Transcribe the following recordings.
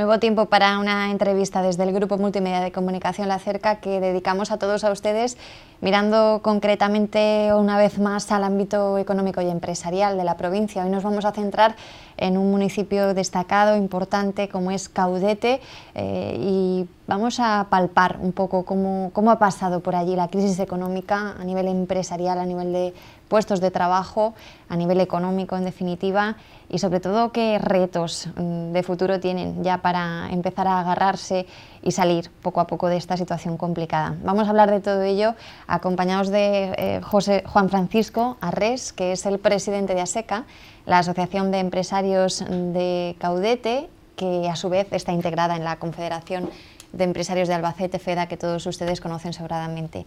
Nuevo tiempo para una entrevista desde el Grupo Multimedia de Comunicación La Cerca que dedicamos a todos a ustedes, mirando concretamente una vez más al ámbito económico y empresarial de la provincia. Hoy nos vamos a centrar en un municipio destacado, importante, como es Caudete, y vamos a palpar un poco cómo ha pasado por allí la crisis económica a nivel empresarial, a nivel de puestos de trabajo, a nivel económico en definitiva, y sobre todo qué retos de futuro tienen ya para empezar a agarrarse y salir poco a poco de esta situación complicada. Vamos a hablar de todo ello acompañados de Juan Francisco Arrés, que es el presidente de ASECA, la Asociación de Empresarios de Caudete, que a su vez está integrada en la Confederación de Empresarios de Albacete, FEDA, que todos ustedes conocen sobradamente.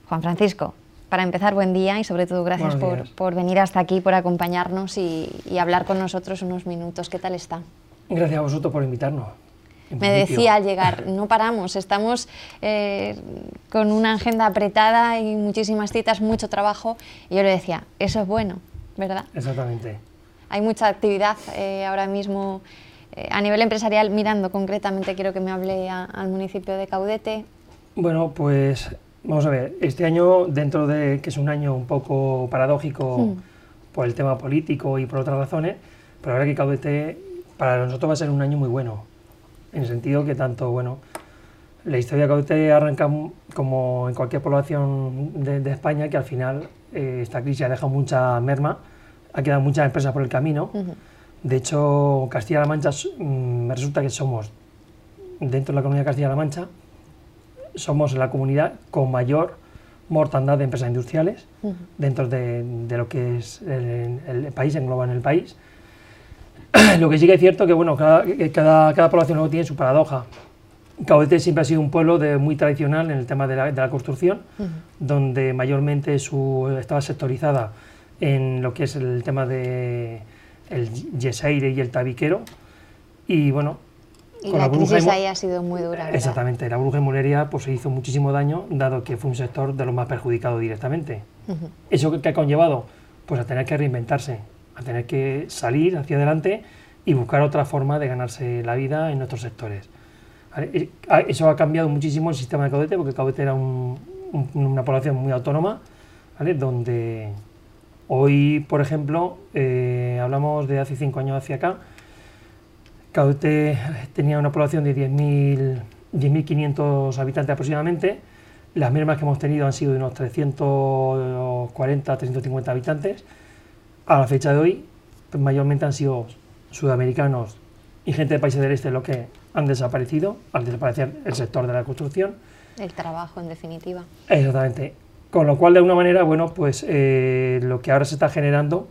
Juan Francisco, para empezar, buen día y sobre todo gracias por venir hasta aquí, por acompañarnos y hablar con nosotros unos minutos. ¿Qué tal está? Gracias a vosotros por invitarnos. Me decía al llegar, no paramos, estamos con una agenda apretada y muchísimas citas, mucho trabajo, y yo le decía, eso es bueno, ¿verdad? Exactamente. Hay mucha actividad ahora mismo a nivel empresarial. Mirando concretamente, quiero que me hable al municipio de Caudete. Bueno, pues vamos a ver, este año, dentro de que es un año un poco paradójico por el tema político y por otras razones, pero la verdad que Caudete para nosotros va a ser un año muy bueno, en el sentido que tanto, bueno, la historia de Caudete arranca como en cualquier población de España, que al final esta crisis ha dejado mucha merma, ha quedado muchas empresas por el camino. De hecho, Castilla-La Mancha, me resulta que somos, dentro de la comunidad de Castilla-La Mancha, somos la comunidad con mayor mortandad de empresas industriales dentro de lo que es el país, engloba en el país. Lo que sí que es cierto que bueno, cada población luego tiene su paradoja. Caudete siempre ha sido un pueblo muy tradicional en el tema de la construcción, donde mayormente estaba sectorizada en lo que es el tema de el yeseire y el tabiquero, y bueno, y la crisis ahí ha sido muy dura, ¿verdad? Exactamente, la burbuja inmobiliaria pues se hizo muchísimo daño, dado que fue un sector de los más perjudicados directamente. ¿Eso qué ha conllevado? Pues a tener que reinventarse, a tener que salir hacia adelante y buscar otra forma de ganarse la vida en otros sectores. ¿Vale? Eso ha cambiado muchísimo el sistema de Caudete, porque Caudete era una población muy autónoma, ¿vale? Donde hoy, por ejemplo, hablamos de hace 5 años hacia acá, Caudete tenía una población de 10.500 habitantes aproximadamente. Las mermas que hemos tenido han sido de unos 340, 350 habitantes. A la fecha de hoy, pues mayormente han sido sudamericanos y gente de países del este los que han desaparecido, al desaparecer el sector de la construcción. El trabajo, en definitiva. Exactamente. Con lo cual, de alguna manera, bueno, pues lo que ahora se está generando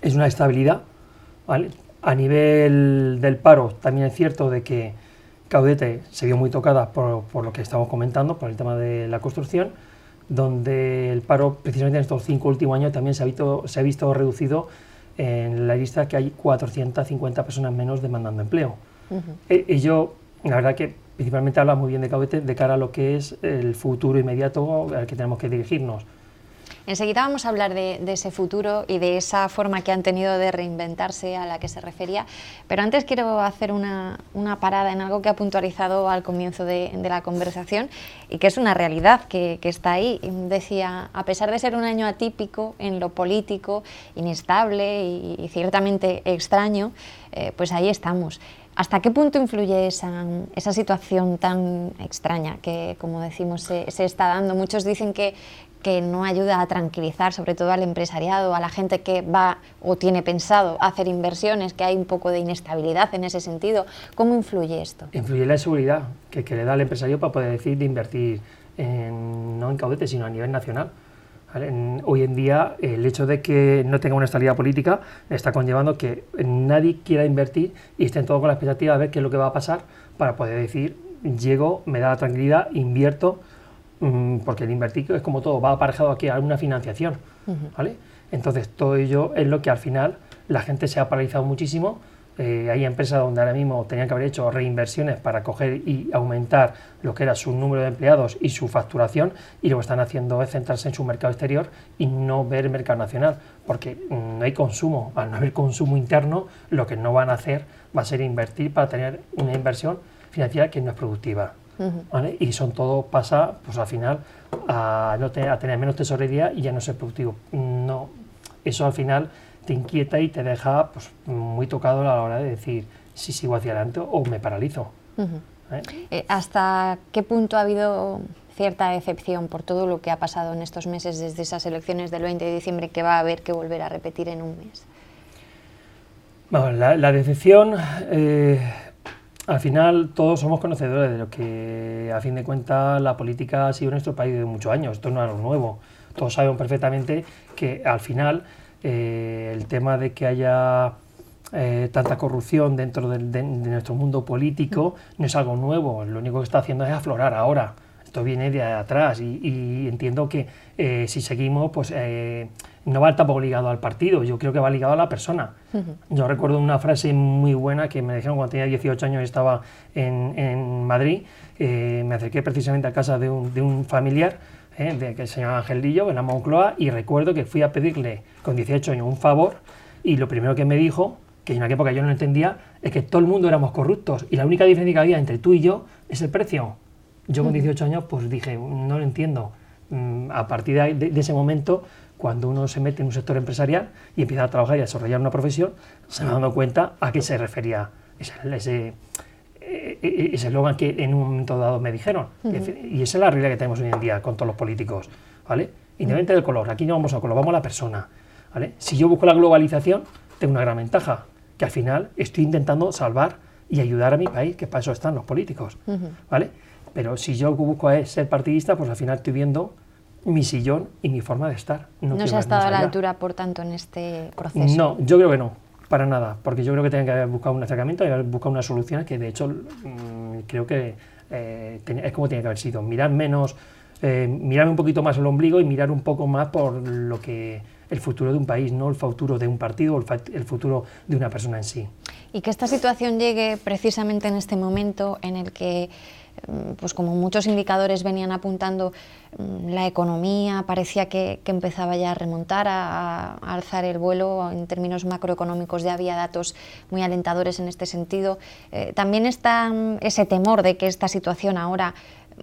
es una estabilidad, ¿vale? A nivel del paro, también es cierto de que Caudete se vio muy tocada por lo que estamos comentando, por el tema de la construcción, donde el paro, precisamente en estos 5 últimos años, también se ha visto reducido en la lista, que hay 450 personas menos demandando empleo. Ello, la verdad que principalmente habla muy bien de Caudete de cara a lo que es el futuro inmediato al que tenemos que dirigirnos. Enseguida vamos a hablar de ese futuro y de esa forma que han tenido de reinventarse a la que se refería, pero antes quiero hacer una parada en algo que ha puntualizado al comienzo de la conversación y que es una realidad que está ahí. Decía, a pesar de ser un año atípico en lo político, inestable y ciertamente extraño, pues ahí estamos. ¿Hasta qué punto influye esa situación tan extraña que, como decimos, se está dando? Muchos dicen que no ayuda a tranquilizar, sobre todo al empresariado, a la gente que va o tiene pensado hacer inversiones, que hay un poco de inestabilidad en ese sentido. ¿Cómo influye esto? Influye la seguridad que le da al empresario para poder decir de invertir no en Caudete, sino a nivel nacional. ¿Vale? Hoy en día, el hecho de que no tenga una estabilidad política está conllevando que nadie quiera invertir y estén todos con la expectativa de ver qué es lo que va a pasar para poder decir, llego, me da la tranquilidad, invierto, porque el invertir es como todo, va aparejado aquí a una financiación, ¿vale? Entonces todo ello es lo que al final la gente se ha paralizado muchísimo. Hay empresas donde ahora mismo tenían que haber hecho reinversiones para coger y aumentar lo que era su número de empleados y su facturación, y lo que están haciendo es centrarse en su mercado exterior y no ver el mercado nacional, porque no hay consumo. Al no haber consumo interno, lo que no van a hacer va a ser invertir para tener una inversión financiera que no es productiva. ¿Vale? Y todo pasa, pues al final, a tener menos tesorería y ya no ser productivo. No, eso al final te inquieta y te deja pues, muy tocado a la hora de decir si sigo hacia adelante o me paralizo. ¿Hasta qué punto ha habido cierta decepción por todo lo que ha pasado en estos meses desde esas elecciones del 20 de diciembre que va a haber que volver a repetir en un mes? Bueno, la decepción... al final todos somos conocedores de lo que a fin de cuentas la política ha sido en nuestro país de muchos años, esto no es algo nuevo, todos sabemos perfectamente que al final el tema de que haya tanta corrupción dentro de nuestro mundo político no es algo nuevo, lo único que está haciendo es aflorar ahora, esto viene de atrás y entiendo que si seguimos pues no va tampoco ligado al partido, yo creo que va ligado a la persona. Yo recuerdo una frase muy buena que me dijeron cuando tenía 18 años y estaba en Madrid, me acerqué precisamente a casa de un familiar que se llama Angelillo, en la Moncloa, y recuerdo que fui a pedirle con 18 años un favor y lo primero que me dijo, que en aquella época yo no lo entendía, es que todo el mundo éramos corruptos y la única diferencia que había entre tú y yo es el precio. Yo con 18 años pues dije, no lo entiendo. A partir de ese momento, cuando uno se mete en un sector empresarial y empieza a trabajar y a desarrollar una profesión, se va dando cuenta a qué se refería ese eslogan que en un momento dado me dijeron. Y esa es la realidad que tenemos hoy en día con todos los políticos, ¿vale? Independientemente del color, aquí no vamos a color, vamos a la persona, ¿vale? Si yo busco la globalización, tengo una gran ventaja, que al final estoy intentando salvar y ayudar a mi país, que para eso están los políticos, ¿vale? Pero si yo busco es ser partidista, pues al final estoy viendo mi sillón y mi forma de estar. ¿No se ha estado a la altura, por tanto, en este proceso? No, yo creo que no, para nada, porque yo creo que tienen que haber buscado un acercamiento y haber buscado unas soluciones que, de hecho, creo que es como tiene que haber sido. Mirar menos, mirarme un poquito más el ombligo y mirar un poco más por lo que el futuro de un país, no el futuro de un partido o el futuro de una persona en sí. Y que esta situación llegue precisamente en este momento en el que, pues como muchos indicadores venían apuntando, la economía parecía que empezaba ya a remontar, a alzar el vuelo. En términos macroeconómicos ya había datos muy alentadores en este sentido. También está ese temor de que esta situación ahora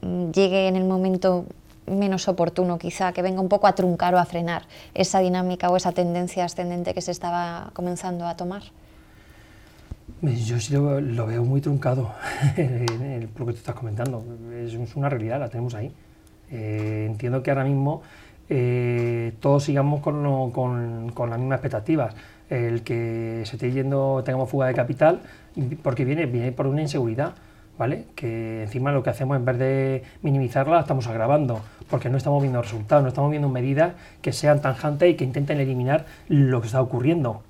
llegue en el momento menos oportuno, quizá, que venga un poco a truncar o a frenar esa dinámica o esa tendencia ascendente que se estaba comenzando a tomar. Yo sí lo veo muy truncado, por lo que tú estás comentando. Es una realidad, la tenemos ahí. Entiendo que ahora mismo todos sigamos con las mismas expectativas. El que se esté yendo, tengamos fuga de capital, porque viene por una inseguridad, ¿vale? Que encima lo que hacemos, en vez de minimizarla, la estamos agravando, porque no estamos viendo resultados, no estamos viendo medidas que sean tanjantes y que intenten eliminar lo que está ocurriendo,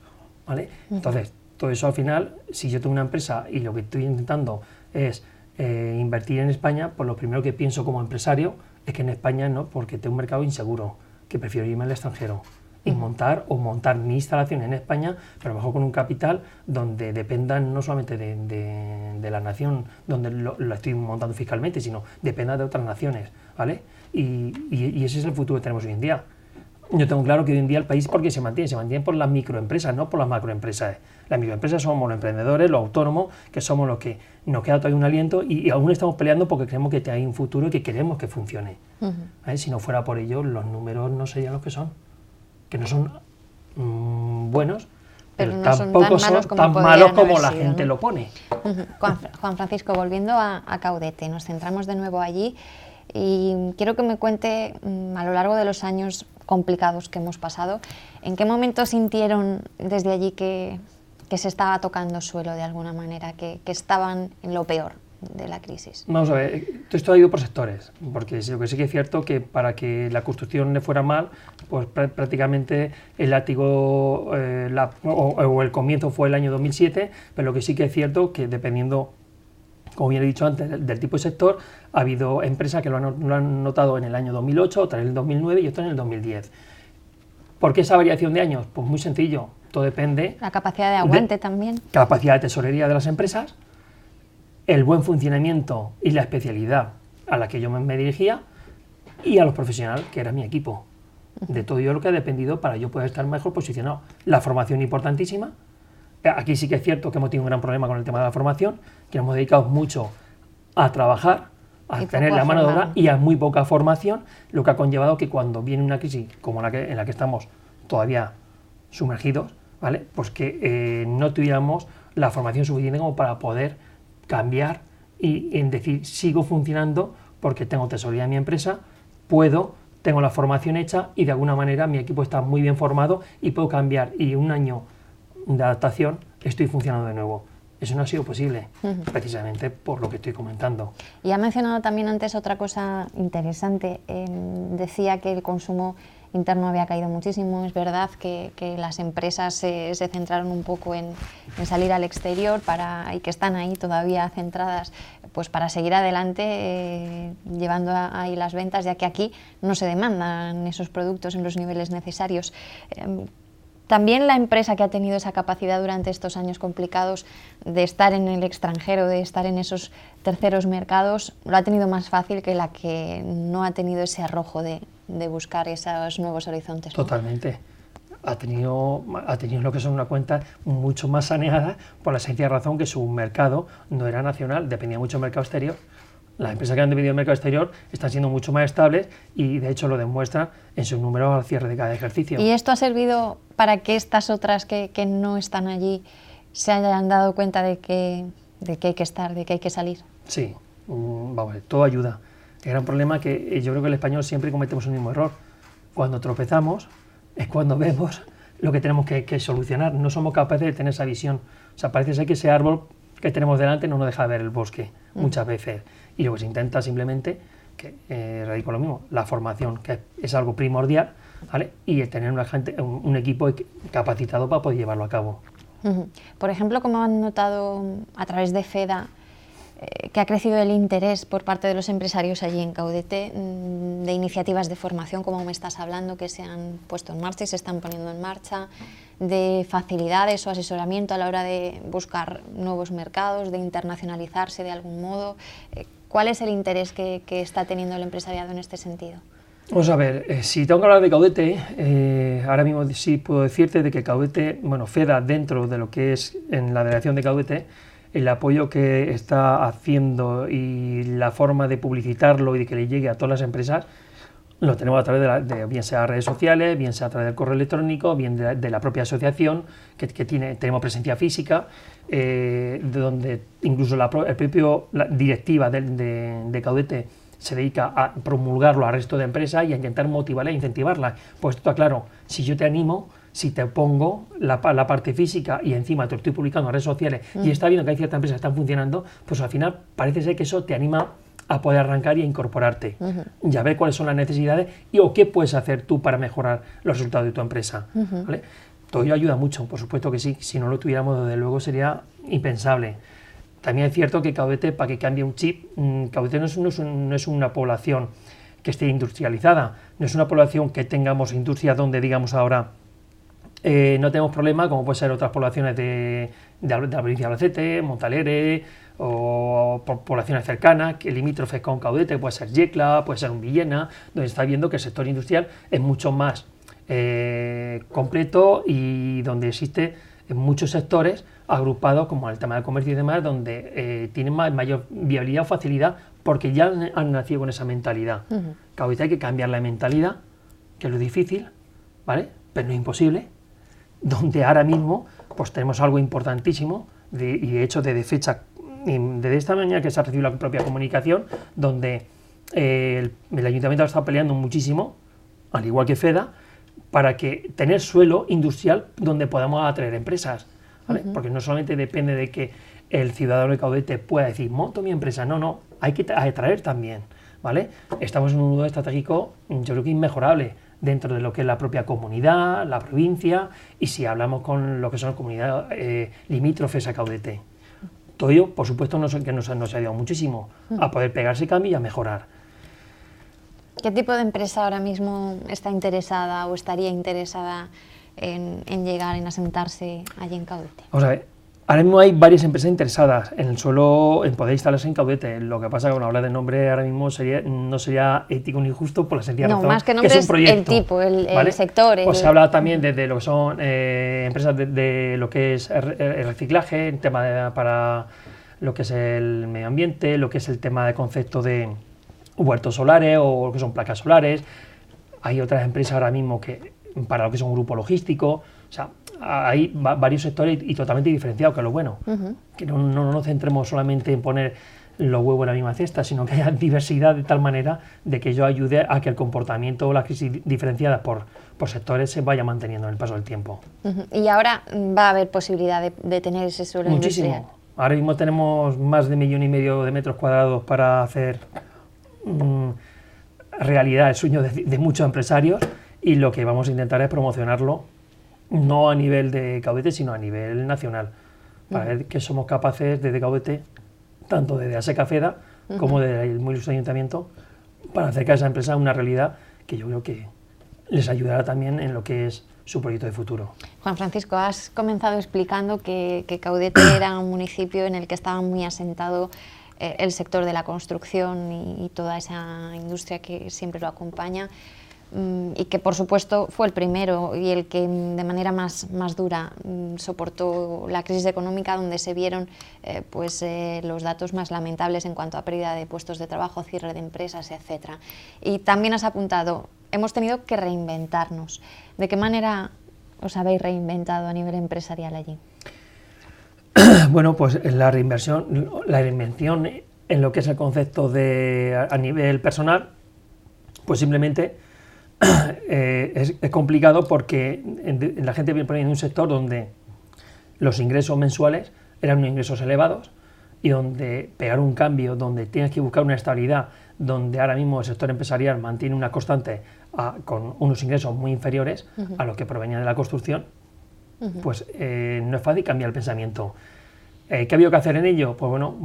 ¿vale? Entonces, todo eso al final, si yo tengo una empresa y lo que estoy intentando es invertir en España, pues lo primero que pienso como empresario es que en España no, porque tengo un mercado inseguro, que prefiero irme al extranjero y montar mi instalación en España, pero a lo mejor con un capital donde dependan no solamente de la nación donde lo estoy montando fiscalmente, sino dependa de otras naciones, ¿vale? Y ese es el futuro que tenemos hoy en día. Yo tengo claro que hoy en día el país, porque se mantiene por las microempresas, no por las macroempresas. Las microempresas somos los emprendedores, los autónomos, que somos los que nos queda todavía un aliento y aún estamos peleando porque creemos que hay un futuro y que queremos que funcione. Si no fuera por ello, los números no serían los que son. Que no son buenos, pero no tampoco son tan malos como la gente lo pone. Juan Francisco, volviendo a Caudete, nos centramos de nuevo allí y quiero que me cuente a lo largo de los años complicados que hemos pasado, ¿en qué momento sintieron desde allí que se estaba tocando suelo de alguna manera, que estaban en lo peor de la crisis? Vamos a ver, esto ha ido por sectores, porque lo que sí que es cierto que para que la construcción le fuera mal, pues prácticamente el látigo o el comienzo fue el año 2007, pero lo que sí que es cierto que dependiendo, como bien he dicho antes, del tipo de sector, ha habido empresas que lo han notado en el año 2008, otras en el 2009 y otras en el 2010. ¿Por qué esa variación de años? Pues muy sencillo, todo depende... La capacidad de aguante también. Capacidad de tesorería de las empresas, el buen funcionamiento y la especialidad a la que yo me dirigía y a los profesionales, que era mi equipo. De todo ello lo que ha dependido para yo poder estar mejor posicionado. La formación importantísima, Aquí sí que es cierto que hemos tenido un gran problema con el tema de la formación, que nos hemos dedicado mucho a trabajar, a tener la mano de obra y a muy poca formación, lo que ha conllevado que cuando viene una crisis como en la que estamos todavía sumergidos, ¿vale? Pues que no tuviéramos la formación suficiente como para poder cambiar y en decir, sigo funcionando porque tengo tesorería en mi empresa, tengo la formación hecha y de alguna manera mi equipo está muy bien formado y puedo cambiar, y un año de adaptación estoy funcionando de nuevo. Eso no ha sido posible, precisamente por lo que estoy comentando. Y ha mencionado también antes otra cosa interesante. Decía que el consumo interno había caído muchísimo. Es verdad que las empresas se centraron un poco en salir al exterior y que están ahí todavía centradas pues para seguir adelante llevando ahí las ventas, ya que aquí no se demandan esos productos en los niveles necesarios. También la empresa que ha tenido esa capacidad durante estos años complicados de estar en el extranjero, de estar en esos terceros mercados, lo ha tenido más fácil que la que no ha tenido ese arrojo de buscar esos nuevos horizontes, ¿no? Totalmente. Ha tenido lo que son una cuenta mucho más saneada por la sencilla razón que su mercado no era nacional, dependía mucho del mercado exterior. Las empresas que han dependido del mercado exterior están siendo mucho más estables y de hecho lo demuestran en sus números al cierre de cada ejercicio. ¿Y esto ha servido para que estas otras que no están allí se hayan dado cuenta de que hay que estar, de que hay que salir? Sí, vamos, todo ayuda. El gran problema es que yo creo que el español siempre cometemos un mismo error. Cuando tropezamos es cuando vemos lo que tenemos que solucionar. No somos capaces de tener esa visión. O sea, parece ser que ese árbol que tenemos delante no nos deja ver el bosque muchas veces. Y lo que se intenta simplemente, que radico lo mismo, la formación, que es algo primordial, ¿vale? Y el tener un equipo capacitado para poder llevarlo a cabo. Por ejemplo, como han notado a través de FEDA, que ha crecido el interés por parte de los empresarios allí en Caudete de iniciativas de formación, como me estás hablando, que se han puesto en marcha y se están poniendo en marcha, de facilidades o asesoramiento a la hora de buscar nuevos mercados, de internacionalizarse de algún modo. ¿Cuál es el interés que está teniendo el empresariado en este sentido? Vamos a ver, si tengo que hablar de Caudete, ahora mismo sí puedo decirte de que Caudete, bueno, FEDA dentro de lo que es en la delegación de Caudete, el apoyo que está haciendo y la forma de publicitarlo y de que le llegue a todas las empresas, lo tenemos a través de bien sea redes sociales, bien sea a través del correo electrónico, bien de la propia asociación, que tenemos presencia física, donde incluso la directiva de Caudete se dedica a promulgarlo al resto de empresas y a intentar motivarla e incentivarla. Pues está claro, si yo te animo, si te pongo la parte física y encima te lo estoy publicando en redes sociales y está viendo que hay ciertas empresas que están funcionando, pues al final parece ser que eso te anima a poder arrancar y a incorporarte, y a ver cuáles son las necesidades o qué puedes hacer tú para mejorar los resultados de tu empresa. ¿Vale? Todo ello ayuda mucho, por supuesto que sí. Si no lo tuviéramos, desde luego sería impensable. También es cierto que Caudete, para que cambie un chip, Caudete no es una población que esté industrializada, no es una población que tengamos industria donde, digamos ahora, no tenemos problema, como puede ser otras poblaciones de la provincia de Albacete, Montalegre, o poblaciones cercanas, que limítrofes con Caudete, puede ser Yecla, puede ser un Villena, donde está viendo que el sector industrial es mucho más completo y donde existe muchos sectores agrupados, como el tema del comercio y demás, donde tienen mayor viabilidad o facilidad porque ya han nacido con esa mentalidad. Caudete hay que cambiar la mentalidad, que es lo difícil, ¿vale? Pero no es imposible, donde ahora mismo pues tenemos algo importantísimo y de hecho desde fecha, desde esta mañana que se ha recibido la propia comunicación, donde el ayuntamiento ha estado peleando muchísimo, al igual que FEDA, para que tener suelo industrial donde podamos atraer empresas, ¿vale? Porque no solamente depende de que el ciudadano de Caudete pueda decir, monto mi empresa, no, hay que atraer también, ¿vale? Estamos en un nudo estratégico, yo creo que inmejorable, dentro de lo que es la propia comunidad, la provincia, y si hablamos con lo que son las comunidades limítrofes a Caudete. Todo ello, por supuesto, nos ha ayudado muchísimo a poder pegarse cambio y a mejorar. ¿Qué tipo de empresa ahora mismo está interesada o estaría interesada en llegar, en asentarse allí en Caudete? Vamos a ver, Ahora mismo hay varias empresas interesadas en el suelo, en poder instalarse en Caudete. Lo que pasa es que con hablar de nombre ahora mismo no sería ético ni justo por la sencilla razón más que nombre es un proyecto, el tipo, ¿vale? el sector. Pues se habla también de lo que son empresas de lo que es el reciclaje, el tema para lo que es el medio ambiente, lo que es el tema de concepto de huertos solares o lo que son placas solares. Hay otras empresas ahora mismo que para lo que es un grupo logístico, o sea, hay varios sectores y totalmente diferenciados, que es lo bueno. Que no nos centremos solamente en poner los huevos en la misma cesta, sino que haya diversidad de tal manera de que ello ayude a que el comportamiento o las crisis diferenciadas por sectores se vaya manteniendo en el paso del tiempo. Y ahora va a haber posibilidad de tener ese suelo industrial. Ahora mismo tenemos más de 1,5 millones de metros cuadrados para hacer realidad el sueño de muchos empresarios, y lo que vamos a intentar es promocionarlo no a nivel de Caudete, sino a nivel nacional, para ver que somos capaces desde Caudete, tanto desde ASECAFEDA como desde el muy ilustre ayuntamiento, para acercar a esa empresa a una realidad que yo creo que les ayudará también en lo que es su proyecto de futuro. Juan Francisco, has comenzado explicando que Caudete era un municipio en el que estaba muy asentado el sector de la construcción y toda esa industria que siempre lo acompaña, y que por supuesto fue el primero y el que de manera más dura soportó la crisis económica, donde se vieron los datos más lamentables en cuanto a pérdida de puestos de trabajo, cierre de empresas, etc. Y también has apuntado, hemos tenido que reinventarnos. ¿De qué manera os habéis reinventado a nivel empresarial allí? Bueno, pues la reinvención en lo que es el concepto a nivel personal, pues simplemente es complicado, porque la gente viene en un sector donde los ingresos mensuales eran unos ingresos elevados, y donde pegar un cambio, donde tienes que buscar una estabilidad, donde ahora mismo el sector empresarial mantiene una constante con unos ingresos muy inferiores a los que provenían de la construcción, pues no es fácil cambiar el pensamiento. ¿Qué ha habido que hacer en ello? Pues bueno,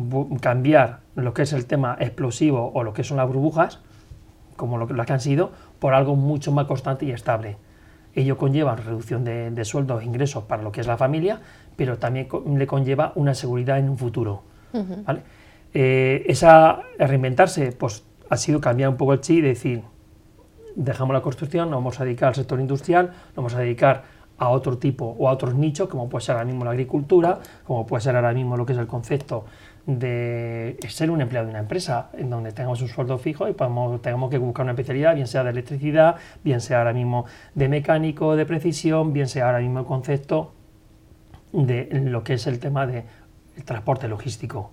cambiar lo que es el tema explosivo o lo que son las burbujas, como las que han sido, por algo mucho más constante y estable. Ello conlleva reducción de sueldos e ingresos para lo que es la familia, pero también le conlleva una seguridad en un futuro. ¿Vale? Reinventarse pues ha sido cambiar un poco el chip y decir, dejamos la construcción, nos vamos a dedicar al sector industrial, nos vamos a dedicar a otro tipo o a otros nichos, como puede ser ahora mismo la agricultura, como puede ser ahora mismo lo que es el concepto de ser un empleado de una empresa, en donde tengamos un sueldo fijo y tengamos que buscar una especialidad, bien sea de electricidad, bien sea ahora mismo de mecánico, de precisión, bien sea ahora mismo el concepto de lo que es el tema del transporte logístico,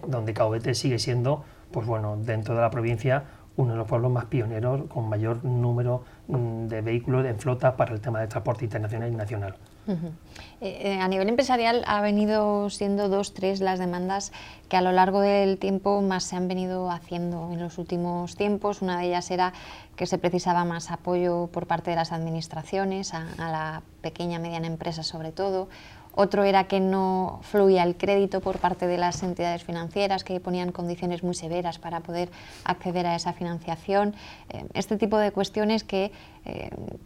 donde Caudete sigue siendo, pues bueno, dentro de la provincia, uno de los pueblos más pioneros, con mayor número de vehículos en flota para el tema del transporte internacional y nacional. A nivel empresarial ha venido siendo 2, 3 las demandas que a lo largo del tiempo más se han venido haciendo en los últimos tiempos. Una de ellas era que se precisaba más apoyo por parte de las administraciones a la pequeña y mediana empresa sobre todo. Otro era que no fluía el crédito por parte de las entidades financieras, que ponían condiciones muy severas para poder acceder a esa financiación. Este tipo de cuestiones que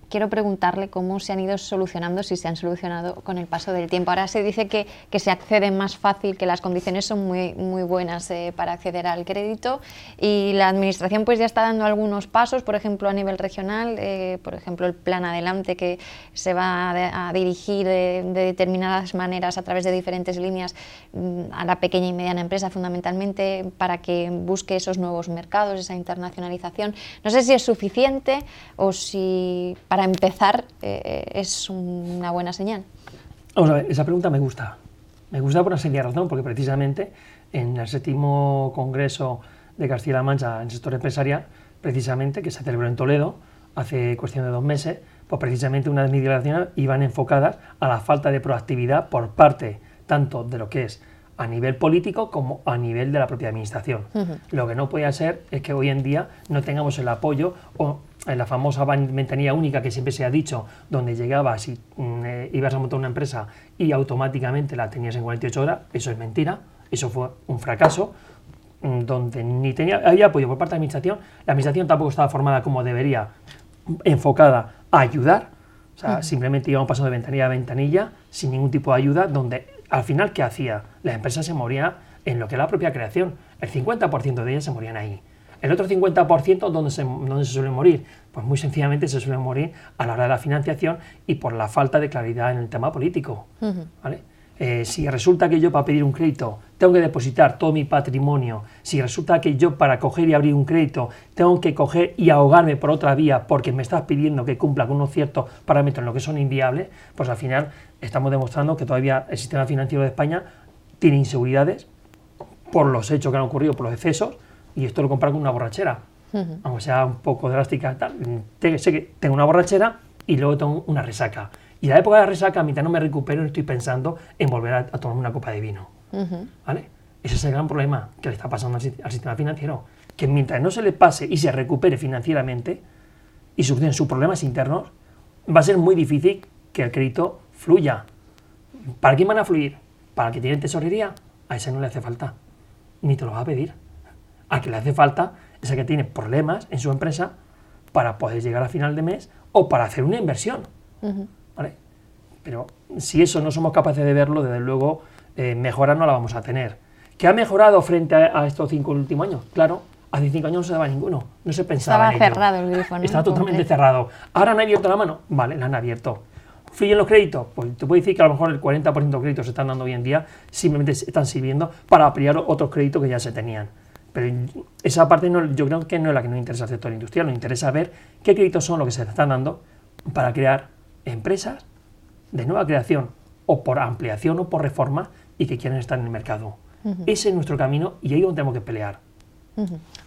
quiero preguntarle cómo se han ido solucionando, si se han solucionado con el paso del tiempo. Ahora se dice que se accede más fácil, que las condiciones son muy buenas para acceder al crédito, y la administración pues ya está dando algunos pasos, por ejemplo a nivel regional, por ejemplo el Plan Adelante, que se va a dirigir de determinadas maneras a través de diferentes líneas a la pequeña y mediana empresa, fundamentalmente para que busque esos nuevos mercados, esa internacionalización. No sé si es suficiente o si para empezar es una buena señal. Vamos a ver, esa pregunta me gusta por una sencilla razón, porque precisamente en el 7º Congreso de Castilla-La Mancha en el sector empresarial, precisamente, que se celebró en Toledo hace cuestión de 2 meses, pues precisamente unas declaraciones iban enfocadas a la falta de proactividad por parte tanto de lo que es a nivel político como a nivel de la propia administración. Lo que no podía ser es que hoy en día no tengamos el apoyo o en la famosa ventanilla única que siempre se ha dicho, donde llegabas y ibas a montar una empresa y automáticamente la tenías en 48 horas. Eso es mentira, eso fue un fracaso, donde ni había apoyo por parte de la administración. La administración tampoco estaba formada como debería, enfocada a ayudar. O sea, simplemente íbamos pasando de ventanilla a ventanilla sin ningún tipo de ayuda, donde al final, ¿qué hacía? La empresa se moría en lo que es la propia creación. El 50% de ellas se morían ahí. El otro 50%, ¿dónde se suele morir? Pues muy sencillamente se suele morir a la hora de la financiación y por la falta de claridad en el tema político. ¿Vale? Si resulta que yo para pedir un crédito tengo que depositar todo mi patrimonio, si resulta que yo para coger y abrir un crédito tengo que coger y ahogarme por otra vía porque me estás pidiendo que cumpla con unos ciertos parámetros en lo que son inviables, pues al final estamos demostrando que todavía el sistema financiero de España tiene inseguridades por los hechos que han ocurrido, por los excesos, y esto lo comparo con una borrachera, aunque sea un poco drástica, sé que tengo una borrachera y luego tengo una resaca. Y la época de la resaca, mientras no me recupero, estoy pensando en volver a tomarme una copa de vino. ¿Vale? Ese es el gran problema que le está pasando al sistema financiero, que mientras no se le pase y se recupere financieramente y solucione sus problemas internos, va a ser muy difícil que el crédito fluya. ¿Para quién van a fluir? ¿Para el que tiene tesorería? A ese no le hace falta, ni te lo va a pedir. Al que le hace falta es el que tiene problemas en su empresa para poder llegar a final de mes o para hacer una inversión. ¿Vale? Pero si eso no somos capaces de verlo, desde luego mejora no la vamos a tener. ¿Qué ha mejorado frente a estos 5 últimos años? Claro, hace 5 años no se daba ninguno, no se pensaba en ello. Estaba cerrado el grifo, ¿no? Estaba totalmente cerrado. ¿Ahora han abierto la mano? Vale, la han abierto. ¿Fluyen los créditos? Pues te puedo decir que a lo mejor el 40% de créditos se están dando hoy en día, simplemente están sirviendo para ampliar otros créditos que ya se tenían. Pero esa parte yo creo que no es la que nos interesa al sector industrial, nos interesa ver qué créditos son los que se están dando para crear empresas de nueva creación, o por ampliación o por reforma, y que quieren estar en el mercado. Ese es nuestro camino y ahí es donde tenemos que pelear.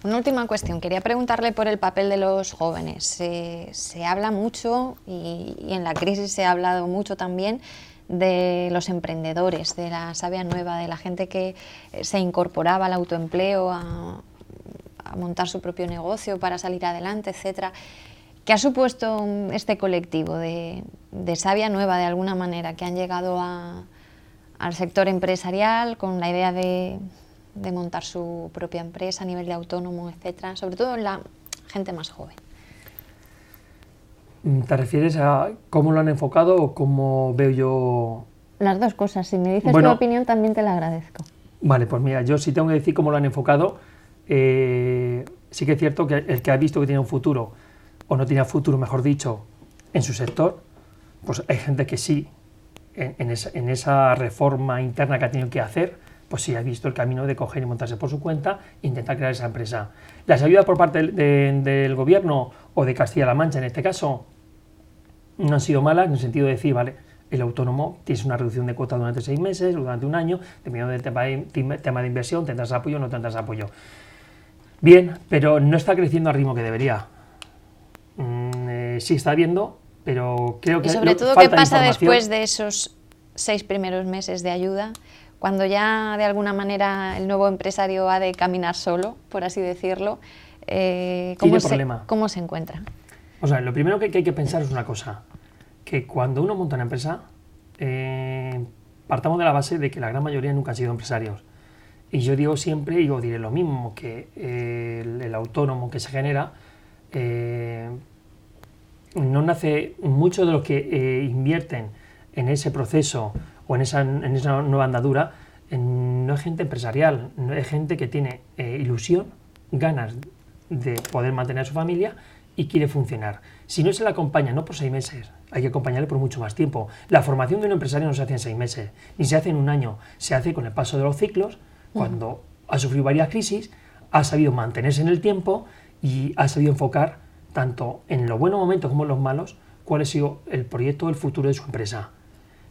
Una última cuestión, quería preguntarle por el papel de los jóvenes. Se habla mucho y en la crisis se ha hablado mucho también de los emprendedores, de la savia nueva, de la gente que se incorporaba al autoempleo, a montar su propio negocio para salir adelante, etcétera. ¿Qué ha supuesto este colectivo de savia nueva, de alguna manera, que han llegado al sector empresarial con la idea de montar su propia empresa a nivel de autónomo, etcétera, sobre todo en la gente más joven? ¿Te refieres a cómo lo han enfocado o cómo veo yo? Las dos cosas. Si me dices tu opinión, también te la agradezco. Vale, pues mira, yo sí tengo que decir cómo lo han enfocado. Sí que es cierto que el que ha visto que tiene un futuro, o no tenía futuro, mejor dicho, en su sector, pues hay gente que sí, en esa reforma interna que ha tenido que hacer, pues sí ha visto el camino de coger y montarse por su cuenta e intentar crear esa empresa. Las ayudas por parte del gobierno o de Castilla-La Mancha, en este caso, no han sido malas en el sentido de decir, vale, el autónomo tienes una reducción de cuota durante 6 meses, durante un año, dependiendo del tema de inversión, tendrás apoyo o no tendrás apoyo. Bien, pero no está creciendo al ritmo que debería. Sí está habiendo, pero creo que y sobre todo, ¿qué pasa después de esos 6 primeros meses de ayuda, cuando ya de alguna manera el nuevo empresario ha de caminar solo, por así decirlo? ¿Cómo se encuentra? O sea, lo primero que hay que pensar es una cosa, que cuando uno monta una empresa, partamos de la base de que la gran mayoría nunca han sido empresarios. Y yo digo siempre, y diré lo mismo, que el autónomo que se genera, no nace, muchos de los que invierten en ese proceso o en esa nueva andadura, no es gente empresarial, no es gente que tiene ilusión, ganas de poder mantener a su familia y quiere funcionar. Si no se le acompaña, no por 6 meses, hay que acompañarle por mucho más tiempo. La formación de un empresario no se hace en 6 meses, ni se hace en un año, se hace con el paso de los ciclos, cuando ha sufrido varias crisis, ha sabido mantenerse en el tiempo y ha sabido enfocar, tanto en los buenos momentos como en los malos, cuál ha sido el proyecto, el futuro de su empresa.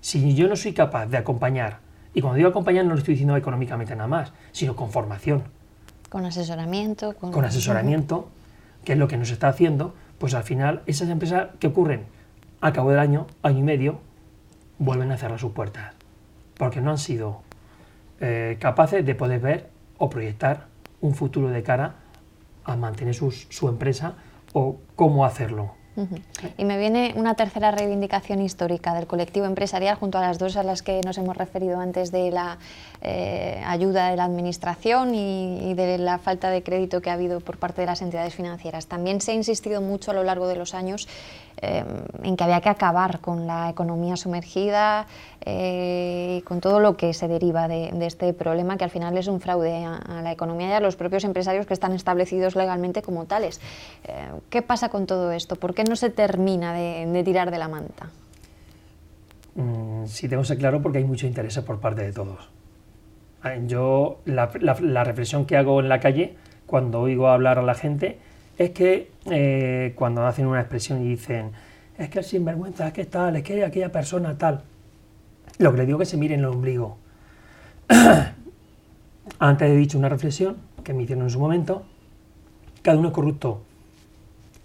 Si yo no soy capaz de acompañar, y cuando digo acompañar no lo estoy diciendo económicamente nada más, sino con formación. Con asesoramiento. Con asesoramiento, que es lo que nos está haciendo, pues al final esas empresas que ocurren al cabo del año y medio, vuelven a cerrar sus puertas, porque no han sido capaces de poder ver o proyectar un futuro de cara a mantener su empresa o cómo hacerlo. Y me viene una tercera reivindicación histórica del colectivo empresarial, junto a las dos a las que nos hemos referido antes, de la ayuda de la administración y de la falta de crédito que ha habido por parte de las entidades financieras. También se ha insistido mucho a lo largo de los años en que había que acabar con la economía sumergida y con todo lo que se deriva de este problema, que al final es un fraude a la economía y a los propios empresarios que están establecidos legalmente como tales. ¿Qué pasa con todo esto? ¿Por qué no se termina de tirar de la manta? Sí, tengo que ser claro, porque hay mucho interés por parte de todos. Yo la reflexión que hago en la calle cuando oigo hablar a la gente es que cuando hacen una expresión y dicen es que el sinvergüenza, es que tal, es que aquella persona tal, lo que les digo es que se miren el ombligo. Antes he dicho una reflexión que me hicieron en su momento: cada uno es corrupto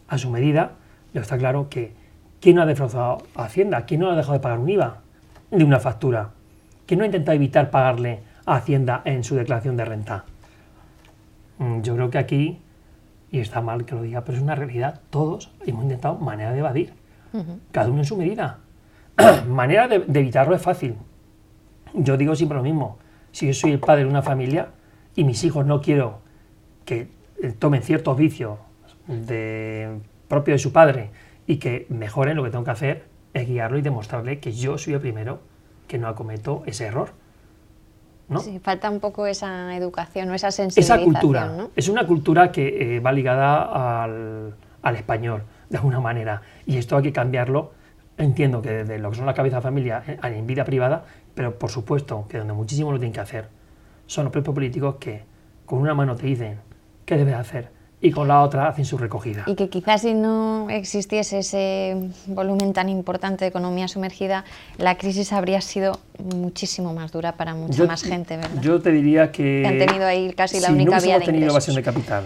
a su medida. Pero está claro que ¿quién no ha defraudado a Hacienda? ¿Quién no ha dejado de pagar un IVA de una factura? ¿Quién no ha intentado evitar pagarle a Hacienda en su declaración de renta? Yo creo que aquí, y está mal que lo diga, pero es una realidad, todos hemos intentado manera de evadir, cada uno en su medida. Manera de evitarlo es fácil. Yo digo siempre lo mismo: si yo soy el padre de una familia y mis hijos no quiero que tomen ciertos vicios propios de su padre y que mejoren, lo que tengo que hacer es guiarlo y demostrarle que yo soy el primero que no acometo ese error, ¿no? Sí, falta un poco esa educación o esa sensibilización. Esa cultura, ¿no? es una cultura que va ligada al español, de alguna manera, y esto hay que cambiarlo. Entiendo que desde lo que son la cabeza de familia en vida privada, pero por supuesto que donde muchísimo lo tienen que hacer son los propios políticos, que con una mano te dicen qué debes hacer y con la otra hacen su recogida. Y que quizás si no existiese ese volumen tan importante de economía sumergida, la crisis habría sido muchísimo más dura para mucha más gente, ¿verdad? Yo te diría que han tenido ahí casi la única vía de ingresos. Si no hubiésemos tenido evasión de capital,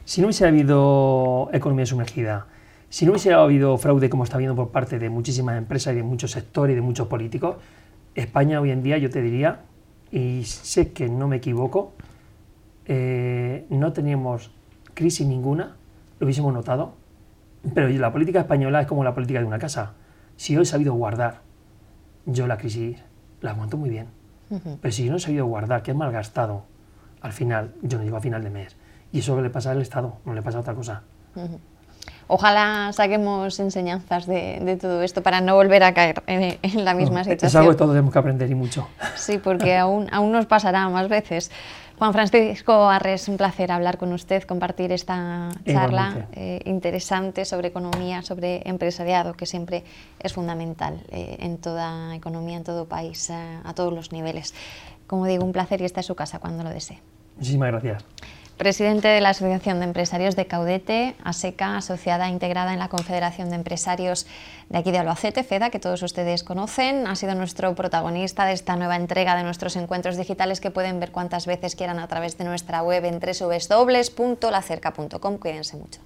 si no hubiese habido economía sumergida, si no hubiese habido fraude como está habiendo por parte de muchísimas empresas y de muchos sectores y de muchos políticos, España hoy en día, yo te diría, y sé que no me equivoco, no teníamos crisis ninguna, lo hubiésemos notado, pero la política española es como la política de una casa. Si yo he sabido guardar, yo la crisis la aguanto muy bien. Pero si yo no he sabido guardar, que es malgastado, al final, yo no llego a final de mes. Y eso le pasa al Estado, no le pasa a otra cosa. Ojalá saquemos enseñanzas de todo esto para no volver a caer en la misma situación. Es algo que todos tenemos que aprender, y mucho. Sí, porque aún nos pasará más veces. Juan Francisco Arres, un placer hablar con usted, compartir esta charla interesante sobre economía, sobre empresariado, que siempre es fundamental en toda economía, en todo país, a todos los niveles. Como digo, un placer, y esta es su casa cuando lo desee. Muchísimas gracias. Presidente de la Asociación de Empresarios de Caudete, ASECA, asociada integrada en la Confederación de Empresarios de aquí de Albacete, FEDA, que todos ustedes conocen, ha sido nuestro protagonista de esta nueva entrega de nuestros encuentros digitales, que pueden ver cuantas veces quieran a través de nuestra web en www.lacerca.com. Cuídense mucho.